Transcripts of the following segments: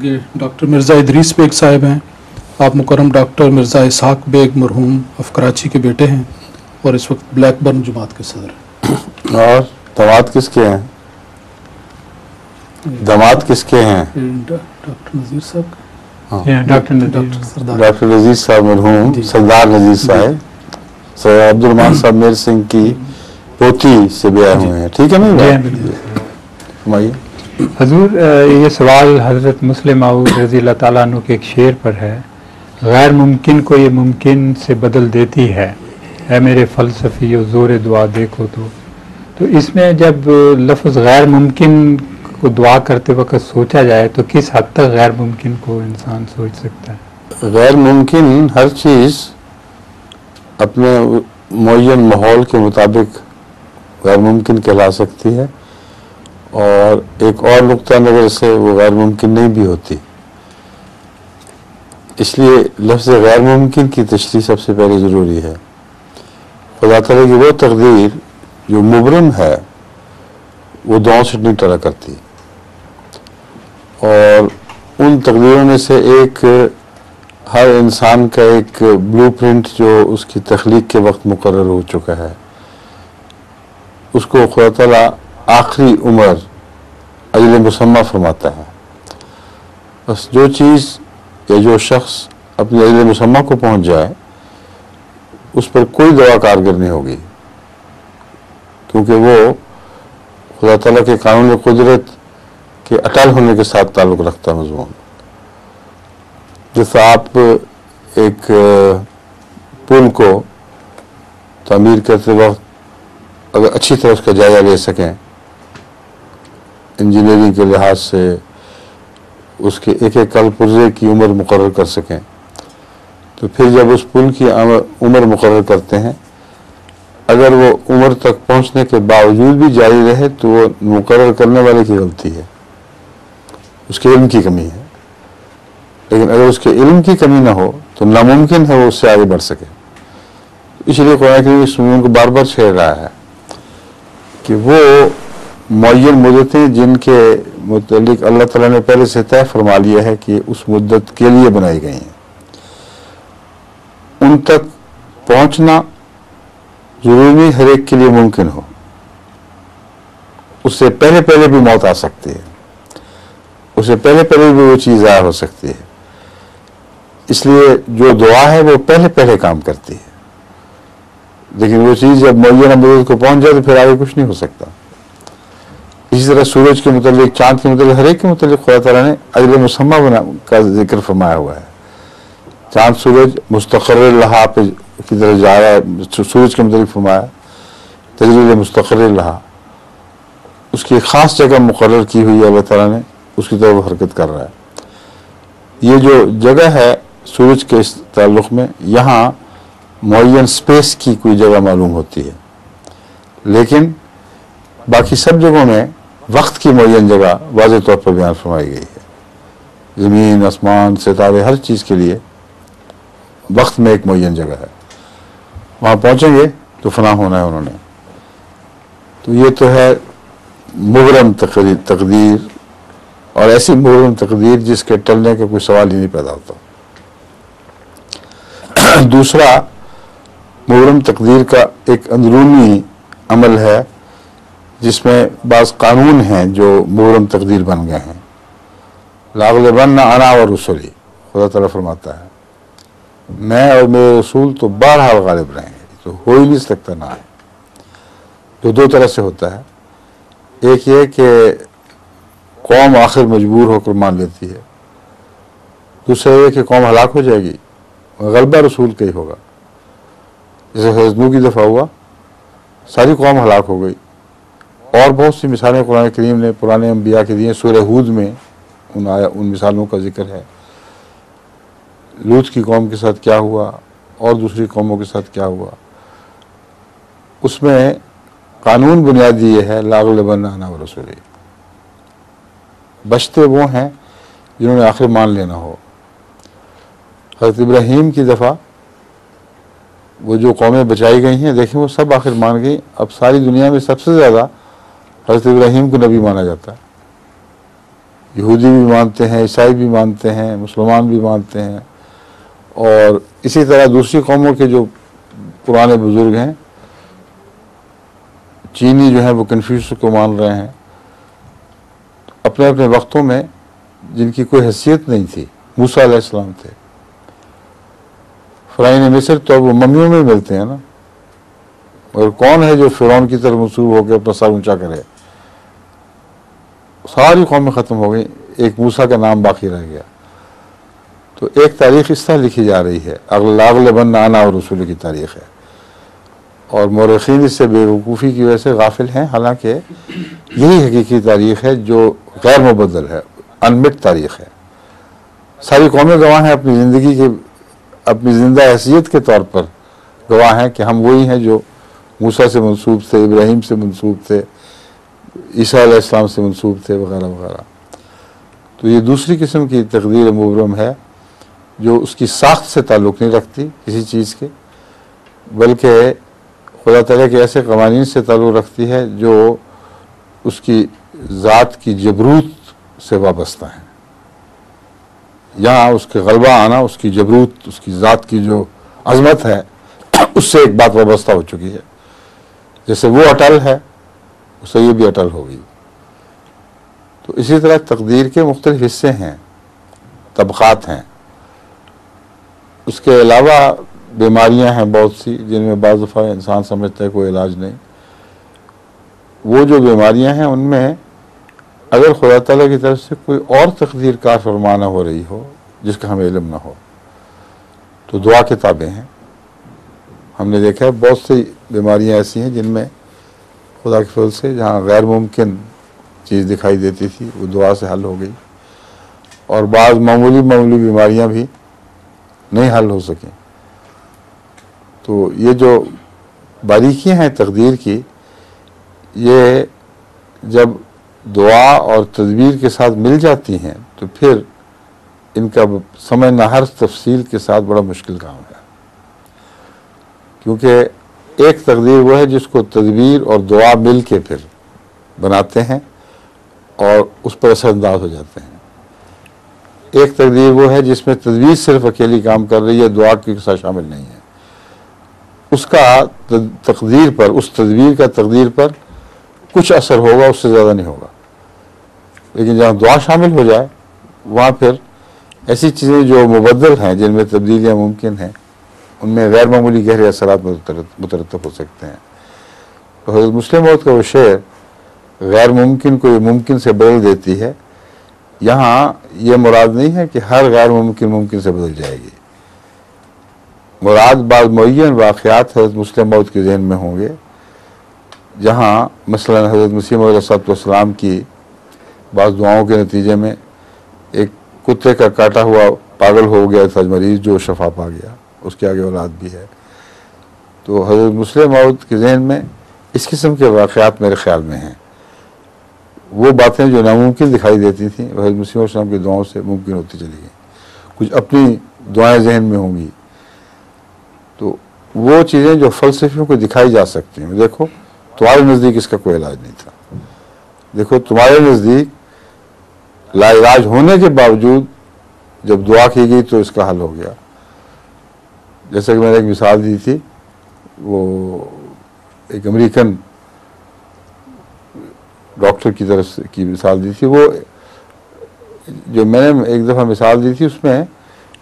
ये doctor Mirza Idris bag साहब हैं। आप मुकर्रम डॉक्टर मिर्ज़ा इसहाक बेग मरहूम ऑफ कराची के बेटे हैं और इस वक्त ब्लैकबर्न जमात के सदर हैं। और दामाद किसके हैं? दामाद किसके हैं? डॉक्टर नज़ीर साहब। हाँ, डॉक्टर नज़ीर साहब मरहूम सरदार नज़ीर साहब सर अब्दुल साहब मेर सिंह की पोती से ब्याह हुए हैं। ठीक है ना? हजूर, ये सवाल हज़रत मुस्लिम माऊद रज़ी अल्लाह ताला अन्हु के एक शेर पर है। गैर मुमकिन को ये मुमकिन से बदल देती है, ऐ मेरे फ़लसफ़ी और ज़ोर दुआ देखो तो इसमें जब लफ्ज़ गैर मुमकिन को दुआ करते वक्त सोचा जाए तो किस हद तक गैर मुमकिन को इंसान सोच सकता है? गैर मुमकिन हर चीज़ अपने मुअय्यन माहौल के मुताबिक गैर मुमकिन कहला सकती है और एक और नुक्ता नज़र से वो गैर मुमकिन नहीं भी होती। इसलिए लफ्ज़ गैर मुमकिन की तशरीह सबसे पहले ज़रूरी है। खुदा ताला की वो तकदीर जो मुबरम है वो दुआओं से नहीं टला करती और उन तकदीरों में से एक हर इंसान का एक ब्लूप्रिंट जो उसकी तख्लीक के वक्त मुकर्रर हो चुका है, उसको खुदा ताला आखिरी उम्र अजल मुसम्मा फरमाता है। बस जो चीज़ या जो शख्स अपनी अजल मुसम्मा को पहुँच जाए उस पर कोई दवा कारगर नहीं होगी, क्योंकि वो खुदा ताला के कानून कुदरत के अटल होने के साथ ताल्लुक़ रखता है मज़मून। जैसे आप एक पुल को तामीर करते वक्त अगर अच्छी तरह उसका जायज़ा ले सकें, इंजीनियरिंग के लिहाज से उसके एक एक कल पुर्जे की उम्र मुकर्रर कर सकें, तो फिर जब उस पुल की उम्र मुकर्रर करते हैं, अगर वो उम्र तक पहुंचने के बावजूद भी जारी रहे तो वो मुकर्रर करने वाले की गलती है, उसके इल्म की कमी है। लेकिन अगर उसके इल्म की कमी ना हो तो नामुमकिन है वो उससे आगे बढ़ सके। इसलिए कुरान करीम इस मुद्दे को बार बार छेड़ रहा है कि वो मुअय्यन मुद्दतें जिनके मुतल्लिक अल्लाह ताला ने पहले से तय फरमा लिया है कि उस मुद्दत के लिए बनाई गई हैं, उन तक पहुंचना जरूरी नहीं हर एक के लिए मुमकिन हो। उससे पहले पहले भी मौत आ सकती है, उससे पहले पहले भी वो चीज़ ज़ाहिर हो सकती है। इसलिए जो दुआ है वो पहले पहले काम करती है, लेकिन वो चीज़ जब मुअय्यन मुद्दत को पहुंच जाए तो फिर आगे कुछ नहीं हो सकता। इसी तरह सूरज के मुतल्लिक, चाँद के मुतल्लिक, हर एक के मुतल्लिक खुदा ताला ने अजल मुसम्मा का जिक्र फरमाया हुआ है। चाँद सूरज मुस्तक़र्रिर लहा पे की तरह जा रहा है, सूरज के मुतल्लिक फरमाया तजरील मुस्तक़र्रिर लहा, उसकी ख़ास जगह मुकर्रर की हुई है अल्लाह ताला ने, उसकी तरफ हरकत कर रहा है। ये जो जगह है सूरज के इस ताल्लुक़ में, यहाँ मुअय्यन स्पेस की कोई जगह मालूम होती है, लेकिन बाकी सब जगहों में वक्त की मुअय्यन जगह वाज़ेह तौर पर बयान फरमाई गई है। ज़मीन, आसमान, सितारे, हर चीज़ के लिए वक्त में एक मुअय्यन जगह है। वहाँ पहुँचेंगे तो फना होना है उन्होंने। तो ये तो है मुबरम तकदीर, और ऐसी मुबरम तकदीर जिसके टलने का कोई सवाल ही नहीं पैदा होता। दूसरा मुबरम तकदीर का एक अंदरूनी अमल है जिसमें बाज़ कानून हैं जो मुबरम तकदीर बन गए हैं। लाग़लिबन्ना अना व रुसुली, खुदा ताला फरमाता है मैं और मेरे रसूल तो बहरहाल गालिब रहेंगे, तो हो ही नहीं सकता ना है। जो दो तरह से होता है, एक ये कि कौम आखिर मजबूर होकर मान लेती है, दूसरा ये कि कौम हलाक हो जाएगी, गलबा रसूल का ही होगा। जैसे हज़रत नूह की दफ़ा हुआ, सारी कौम हलाक हो गई। और बहुत सी मिसालें कुरान करीम ने पुराने अंबिया के दिए। सूरह हूद में उन मिसालों का जिक्र है। लूत की कौम के साथ क्या हुआ और दूसरी कौमों के साथ क्या हुआ, उसमें कानून बुनियादी ये है लाग़लिबन्ना अना व रसूली। बचते वो हैं जिन्होंने आखिर मान लेना हो। हज़रत इब्राहीम की दफ़ा वो जो कौमें बचाई गई हैं, देखें वो सब आखिर मान गई। अब सारी दुनिया में सबसे ज़्यादा हज़रत इब्राहीम को नबी माना जाता है। यहूदी भी मानते हैं, ईसाई भी मानते हैं, मुसलमान भी मानते हैं, और इसी तरह दूसरी कौमों के जो पुराने बुजुर्ग हैं, चीनी जो है वो कन्फ्यूशियस को मान रहे हैं। अपने अपने वक्तों में जिनकी कोई हैसियत नहीं थी, मूसा अलैहिस्सलाम थे, फ़िरौन मिस्र, तो वो मम्मियों में मिलते हैं ना। और कौन है जो फ़िरौन की तरफ मंसूब होकर अपना सर ऊंचा करे? सारी कौमें ख़त्म हो गई, एक मूसा का नाम बाकी रह गया। तो एक तारीख़ इस तरह लिखी जा रही है, अगलबन आना और रसूल की तारीख़ है, और मौरख़ीन इससे बेवकूफ़ी की वजह से गाफिल हैं। हालांकि यही हकीकी तारीख़ है जो गैर मुबद्दल है, अनमिट तारीख़ है। सारी कौमें गवाह हैं अपनी ज़िंदगी के, अपनी ज़िंदा हैसियत के तौर पर गवाह हैं कि हम वही हैं जो मूसा से मंसूब थे, इब्राहीम से मंसूब थे, ईसा अलैहिस्सलाम से मंसूब थे, वगैरह वगैरह। तो ये दूसरी किस्म की तकदीर मुबरम है जो उसकी साख्त से ताल्लुक़ नहीं रखती किसी चीज़ के, बल्कि खुदा ताला के ऐसे कवानीन से ताल्लुक़ रखती है जो उसकी ज़ात की जबरूत से वाबस्ता है। यहाँ उसके गलबा आना, उसकी जबरूत, उसकी ज़ात की जो अज़मत है, उससे एक बात वाबस्ता हो चुकी है। जैसे वो अटल है, उससे ये भी अटल होगी। तो इसी तरह तकदीर के मुख्तलिफ हिस्से हैं, तबक़ात हैं। उसके अलावा बीमारियां हैं बहुत सी, जिनमें बाज़ दफ़ा इंसान समझता है कोई इलाज नहीं। वो जो बीमारियां हैं उनमें अगर खुदा ताला की तरफ से कोई और तकदीर कार फरमाना हो रही हो जिसका हमें इल्म ना हो, तो दुआ किताबें हैं। हमने देखा है बहुत सी बीमारियां ऐसी हैं जिनमें खुदा के फजल से जहाँ गैर मुमकिन चीज़ दिखाई देती थी वो दुआ से हल हो गई, और बाज़ मामूली बीमारियां भी नहीं हल हो सकें। तो ये जो बारीकियां हैं तकदीर की, ये जब दुआ और तदबीर के साथ मिल जाती हैं तो फिर इनका समझना हर तफसील के साथ बड़ा मुश्किल काम है, क्योंकि एक तकदीर वो है जिसको तदबीर और दुआ मिल के फिर बनाते हैं और उस पर असरअंदाज हो जाते हैं। एक तकदीर वो है जिसमें तदबीर सिर्फ अकेली काम कर रही है, दुआ की साथ शामिल नहीं है। उसका तकदीर पर, उस तदबीर का तकदीर पर कुछ असर होगा, उससे ज़्यादा नहीं होगा। लेकिन जहाँ दुआ शामिल हो जाए वहाँ फिर ऐसी चीज़ें जो मुबद्दल हैं, जिनमें तब्दीलियाँ मुमकिन हैं, उनमें गैर मामूली गहरे असरात मुतरत्तब हो सकते हैं। तो हज़रत मुस्लिम मौद का वो शेर, गैर मुमकिन को ये मुमकिन से बदल देती है, यहाँ ये मुराद नहीं है कि हर गैर मुमकिन मुमकिन से बदल जाएगी। मुराद बाद मुअय्यन वाक़यात हज़रत मुस्लिम मौद के ज़हन में होंगे, जहाँ मसलन हज़रत मसीह मौद अलैहिस्सलाम की बाज़ दुआओं के नतीजे में एक कुत्ते का काटा हुआ पागल हो गया था मरीज़, जो शफा पा गया, उसके आगे औलाद भी है। तो हज़रत मुस्लिम मौद के ज़हन में इस किस्म के वाक़यात मेरे ख़्याल में हैं। वो बातें जो नामुमकिन दिखाई देती थी हज़रत मसीह अलैहिस्सलाम की दुआओं से मुमकिन होती चली गई। कुछ अपनी दुआएं जहन में होंगी, तो वो चीज़ें जो फ़लसफ़ियों को दिखाई जा सकती हैं। देखो तुम्हारे नज़दीक इसका कोई इलाज नहीं था, देखो तुम्हारे नज़दीक लाइलाज होने के बावजूद जब दुआ की गई तो इसका हल हो गया। जैसे कि मैंने एक मिसाल दी थी, वो एक अमेरिकन डॉक्टर की तरफ से की मिसाल दी थी। वो जो मैंने एक दफ़ा मिसाल दी थी उसमें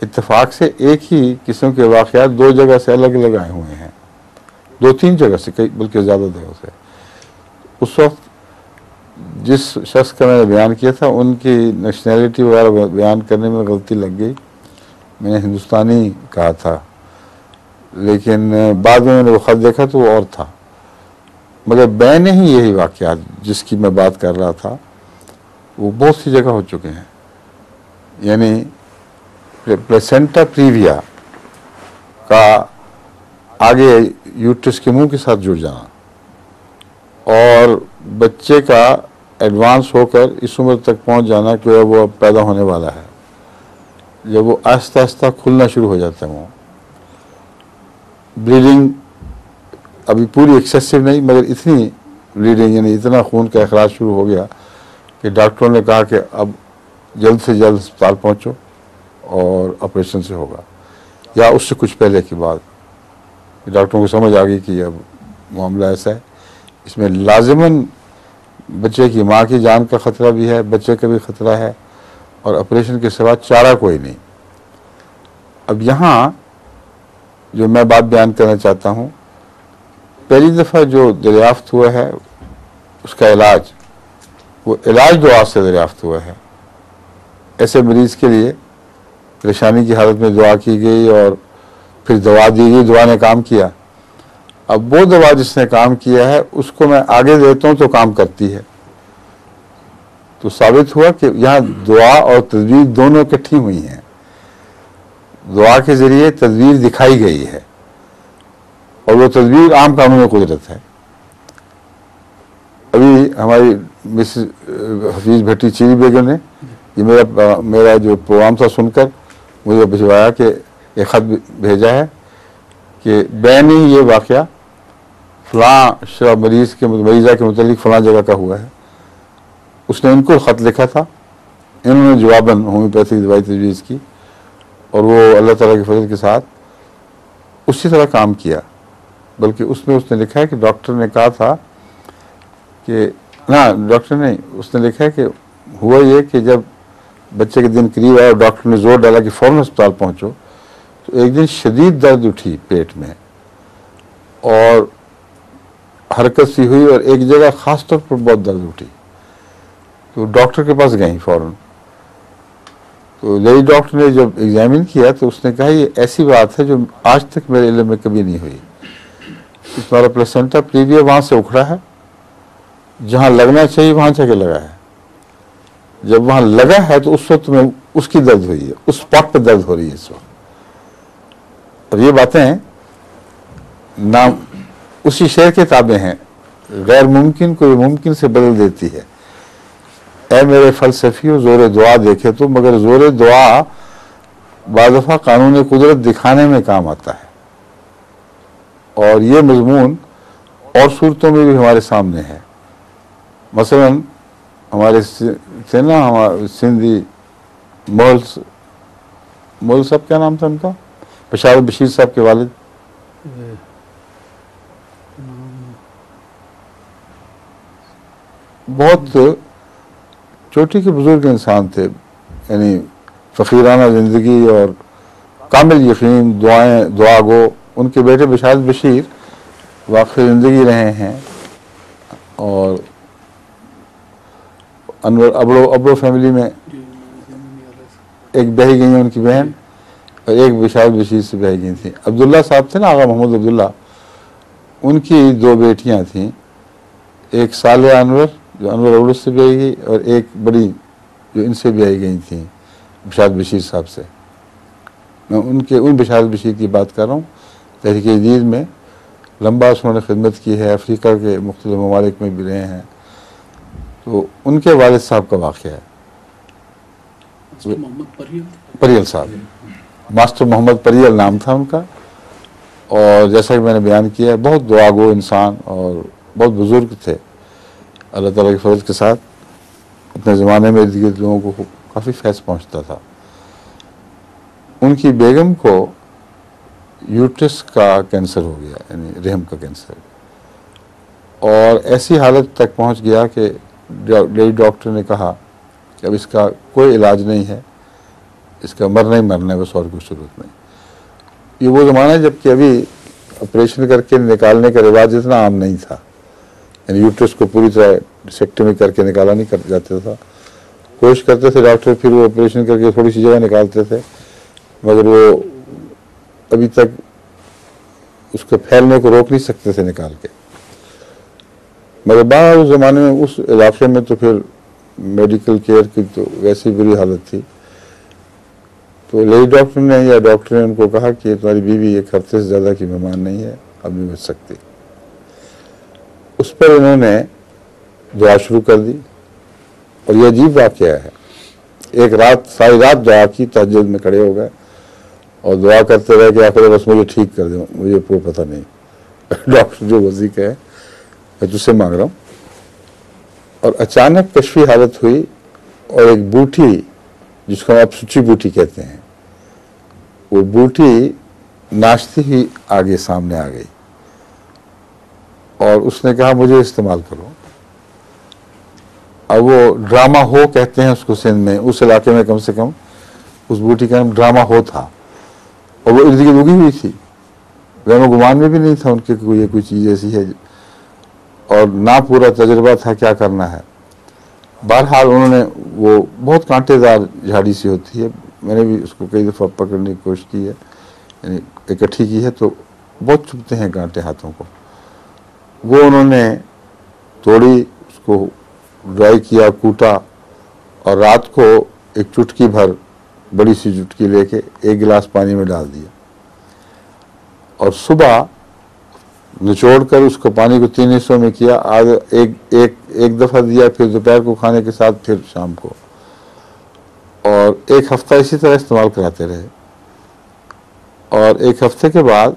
इत्तेफाक से एक ही किस्म के वाक़यात दो जगह से अलग अलग आए हुए हैं, 2-3 जगह से, कई बल्कि ज़्यादा जगह से। उस वक्त जिस शख्स का मैंने बयान किया था उनकी नेशनैलिटी वगैरह बयान करने में गलती लग गई, मैंने हिंदुस्तानी कहा था, लेकिन बाद में मैंने वो ख़त देखा तो वो और था। मगर मैंने ही यही वाक़यात जिसकी मैं बात कर रहा था वो बहुत सी जगह हो चुके हैं। यानी प्लेसेंटा प्रीविया का आगे यूट्रस के मुंह के साथ जुड़ जाना और बच्चे का एडवांस होकर इस उम्र तक पहुंच जाना कि वो अब पैदा होने वाला है, जब वो आहिस्ता आहिस्ता खुलना शुरू हो जाता है, वो ब्लीडिंग अभी पूरी एक्सेसिव नहीं मगर इतनी ब्लीडिंग, यानी इतना खून का अखराज शुरू हो गया कि डॉक्टरों ने कहा कि अब जल्द से जल्द अस्पताल पहुंचो और ऑपरेशन से होगा, या उससे कुछ पहले की बात। डॉक्टरों को समझ आ गई कि अब मामला ऐसा है, इसमें लाजिमन बच्चे की माँ की जान का ख़तरा भी है, बच्चे का भी ख़तरा है, और ऑपरेशन के सिवा चारा कोई नहीं। अब यहाँ जो मैं बात बयान करना चाहता हूँ, पहली दफ़ा जो दरियाफ्त हुआ है उसका इलाज, वो इलाज दुआ से दरियाफ्त हुआ है। ऐसे मरीज़ के लिए परेशानी की हालत में दुआ की गई और फिर दवा दी गई, दुआ ने काम किया। अब वो दवा जिसने काम किया है उसको मैं आगे देता हूँ तो काम करती है। तो साबित हुआ कि यहाँ दुआ और तदबीर दोनों इकट्ठी हुई हैं। दुआ के ज़रिए तदबीर दिखाई गई है और वो तदबीर आम कानून कुदरत है। अभी हमारी मिसेस हफीज़ भट्टी चीरी बेगम ने ये मेरा जो प्रोग्राम था सुनकर मुझे भिजवाया कि एक ख़त भेजा है कि बैन ही ये वाक़या फ़लाँ मरीज़ा के मुतालिक फ़लाँ जगह का हुआ है। उसने इनको ख़त लिखा था, इन्होंने जवाबन होम्योपैथिक दवाई तजवीज़ की और वो अल्लाह ताला के फजल के साथ उसी तरह काम किया। बल्कि उसमें उसने लिखा है कि डॉक्टर ने कहा था कि ना, डॉक्टर नहीं, उसने लिखा है कि हुआ ये कि जब बच्चे के दिन करीब आया और डॉक्टर ने जोर डाला कि फ़ौरन अस्पताल पहुंचो, तो एक दिन शदीद दर्द उठी पेट में और हरकत सी हुई और एक जगह ख़ास तौर पर बहुत दर्द उठी। तो डॉक्टर के पास गई फ़ौरन। तो लेडी डॉक्टर ने जब एग्जामिन किया तो उसने कहा ये ऐसी बात है जो आज तक मेरे इल्म में कभी नहीं हुई। तुम्हारा प्लेसेंटा प्रीविया वहाँ से उखड़ा है, जहाँ लगना चाहिए वहाँ जाके लगा है। जब वहाँ लगा है तो उस वक्त में उसकी दर्द हुई है, उस स्पॉट पर दर्द हो रही है इस वक्त। और ये बातें ना उसी शेर के ताबे हैं, गैर मुमकिन को मुमकिन से बदल देती है। ऐ मेरे फलसफी जोर दुआ देखे तो, मगर जोर दुआ बाद दफ़ा कानून कुदरत दिखाने में काम आता है। और ये मजमून और सूरतों में भी हमारे सामने है। मसलन हमारे थे ना, हमारे सिंधी मोल साहब, क्या नाम था उनका, पेशावर बशीर साहब के वालिद, बहुत छोटी के बुजुर्ग इंसान थे, यानी फ़कीराना ज़िंदगी और कामिल यकीन, दुआएं दुआ गो। उनके बेटे बशार बशीर वाक़ई ज़िंदगी रहे हैं और अनवर अबड़ो फैमिली में एक बही गई है उनकी बहन और एक बशार बशीर से बही गई थी। अब्दुल्ला साहब थे ना, आगा मोहम्मद अब्दुल्ला, उनकी दो बेटियां थीं, एक साले अनवर जो अनवर अबड़ो से ब्याही गई और एक बड़ी जो इनसे ब्याही गई थी बशार बशीर साहब से। मैं उन बशार बशीर की बात कर रहा हूँ। तहरीक जदीद में लंबा उन्होंने खिदमत की है, अफ्रीका के मुख्तलिफ ममालिक में भी रहे हैं। तो उनके वालिद साहब का वाक़या है, परियल साहब, मास्टर मोहम्मद परियल नाम था उनका। और जैसा कि मैंने बयान किया है, बहुत दुआगो इंसान और बहुत बुज़ुर्ग थे। अल्लाह ताला के फज़ल के साथ अपने ज़माने में इर्द गिर्द लोगों को काफ़ी फैज़ पहुँचता था। उनकी बेगम को यूट्रस का कैंसर हो गया, यानी रहम का कैंसर, और ऐसी हालत तक पहुँच गया कि लेडी डॉक्टर ने कहा कि अब इसका कोई इलाज नहीं है, इसका मरना ही मरना है, बस और कोई सूरत नहीं। ये वो ज़माना है जबकि अभी ऑपरेशन करके निकालने का रिवाज इतना आम नहीं था, यानी यूट्रस को पूरी तरह डिसेक्टमी करके निकाला नहीं कर जाता था। कोशिश करते थे डॉक्टर, फिर वो ऑपरेशन करके थोड़ी सी जगह निकालते थे, मगर वो अभी तक उसके फैलने को रोक नहीं सकते थे निकाल के। मगर बाद उस ज़माने में उस इलाके में तो फिर मेडिकल केयर की तो वैसी बुरी हालत थी। तो लेडी डॉक्टर ने या डॉक्टर ने उनको कहा कि तुम्हारी बीवी एक हफ्ते से ज़्यादा की मेहमान नहीं है, अब नहीं बच सकती। उस पर इन्होंने दुआ शुरू कर दी और ये अजीब वाक़या है। एक रात सारी रात दुआ की, तहज्जुद में खड़े हो गए और दुआ करते रहे कि आखिर बस मुझे ठीक कर दो, मुझे कोई पता नहीं। डॉक्टर जो वज़ीक है मैं तुझसे मांग रहा हूँ। और अचानक कश्फी हालत हुई और एक बूढ़ी जिसको आप सूची बूटी कहते हैं, वो बूटी नाचती ही आगे सामने आ गई और उसने कहा मुझे इस्तेमाल करो। अब वो ड्रामा हो कहते हैं उसको सिंध में, उस इलाके में कम से कम उस बूटी का नाम ड्रामा हो था और वो इर्द गिर्द उगी हुई थी। वह गुमान में भी नहीं था उनके कोई ये कोई चीज़ ऐसी है और ना पूरा तजुर्बा था क्या करना है। बहरहाल उन्होंने, वो बहुत कांटेदार झाड़ी सी होती है, मैंने भी उसको कई दफ़ा पकड़ने की कोशिश की है, यानी इकट्ठी की है, तो बहुत चुभते हैं कांटे हाथों को। वो उन्होंने तोड़ी, उसको ड्राई किया, कूटा और रात को एक चुटकी भर, बड़ी सी चुटकी लेके 1 गिलास पानी में डाल दिया और सुबह निचोड़ कर उसको पानी को 3 हिस्सों में किया। आज एक दफ़ा दिया, फिर दोपहर को खाने के साथ, फिर शाम को, और 1 हफ्ता इसी तरह इस्तेमाल कराते रहे। और 1 हफ्ते के बाद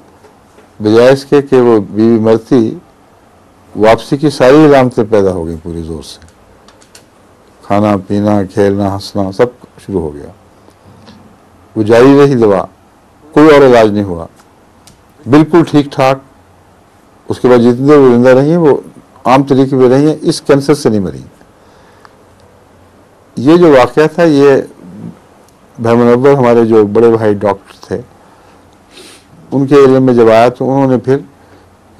बजाय इसके कि वो बीवी मरती, वापसी की सारी इलामतें पैदा हो गई पूरी जोर से। खाना पीना, खेलना, हंसना सब शुरू हो गया। वो जारी रही दवा, कोई और इलाज नहीं हुआ, बिल्कुल ठीक ठाक। उसके बाद जितनी देर वो जिंदा रही हैं वो आम तरीके पे रही हैं, इस कैंसर से नहीं मरी। ये जो वाक़या था, ये भैमुनव्वर हमारे जो बड़े भाई डॉक्टर थे, उनके इल्म में जब आया तो उन्होंने फिर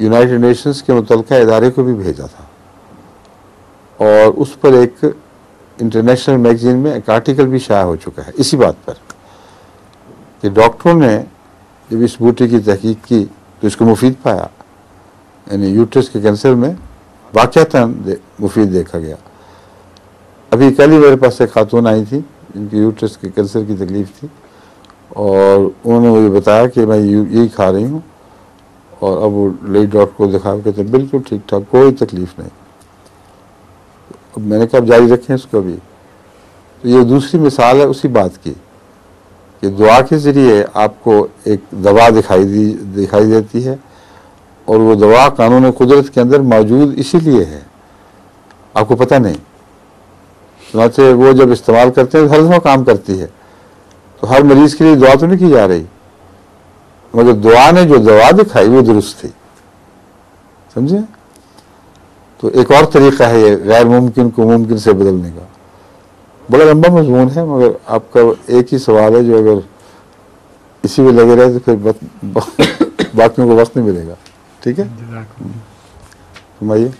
यूनाइटेड नेशंस के मुतल्लिका इदारे को भी भेजा था और उस पर एक इंटरनेशनल मैगजीन में एक आर्टिकल भी शाया हो चुका है इसी बात पर कि डॉक्टरों ने जब इस बूटी की तहकीक की तो इसको मुफीद पाया, यानी यूट्रस के कैंसर में वाक़यातन मुफीद देखा गया। अभी कल ही मेरे पास एक खातून आई थी जिनकी यूट्रस के कैंसर की तकलीफ थी और उन्होंने मुझे बताया कि मैं यही खा रही हूँ और अब वो लेडी डॉक्टर को दिखा के कहते बिल्कुल ठीक ठाक, कोई तकलीफ नहीं। अब मैंने कहा जारी रखें इसको भी। तो ये दूसरी मिसाल है उसी बात की कि दुआ के ज़रिए आपको एक दवा दिखाई देती है और वो दवा कानून कुदरत के अंदर मौजूद इसीलिए है, आपको पता नहीं। चुनांचे वो जब इस्तेमाल करते हैं हर दफ़ा काम करती है। तो हर मरीज़ के लिए दुआ तो नहीं की जा रही, मगर दुआ ने जो दवा दिखाई वो दुरुस्त थी, समझे। तो एक और तरीक़ा है ये गैर मुमकिन को मुमकिन से बदलने का। बड़ा लंबा मजमून है, मगर आपका एक ही सवाल है जो अगर इसी में लगे रहे तो फिर बाकियों को वक्त नहीं मिलेगा। ठीक है, फरमाइए।